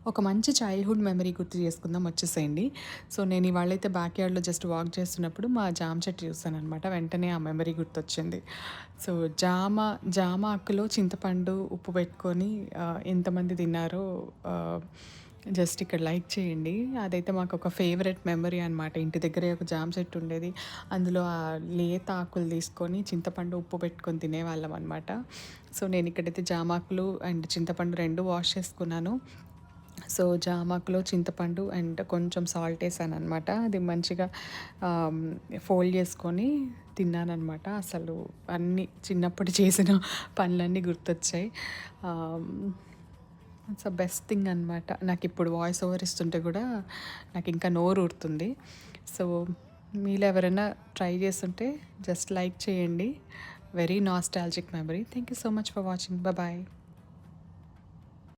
ఒక మంచి childhood memory గుర్తు చేసుకుందాం వచ్చేసేయండి. సో, నేను ఇవాళైతే బ్యాక్ యార్డ్‌లో జస్ట్ వాక్ చేస్తున్నప్పుడు మా జామ చెట్టు చూసాననమాట. వెంటనే ఆ మెమరీ గుర్తొచ్చింది. సో, జామ ఆకులో చింతపండు, ఉప్పు పెట్టుకొని ఎంతమంది తిన్నారో జస్ట్ ఇక్కడ లైక్ చేయండి. అదైతే మాకొక ఫేవరెట్ మెమరీ అనమాట. ఇంటి దగ్గరే ఒక జామ చెట్టు ఉండేది. అందులో ఆ లేత ఆకులు తీసుకొని చింతపండు, ఉప్పు పెట్టుకొని తినేవాళ్ళం అనమాట. సో, నేనిక్కడైతే జామాకులు అండ్ చింతపండు 2 వాష్ చేసుకున్నాను. సో, జామాకులో చింతపండు అండ్ కొంచెం సాల్ట్ ఏసాననమాట. అది మంచిగా ఫోల్డ్ చేసుకొని తిన్నాననమాట. అసలు అన్నీ చిన్నప్పుడు చేసిన పనులన్నీ గుర్తొచ్చాయి. ఇట్స్ ద బెస్ట్ థింగ్ అనమాట. నాకిప్పుడు వాయిస్ ఓవర్ ఇస్తుంటే కూడా నాకింకా నోరు ఊరుతుంది. సో, మీలో ఎవరైనా ట్రై చేసుంటే జస్ట్ లైక్ చేయండి. Very nostalgic memory. Thank you so much for watching. Bye.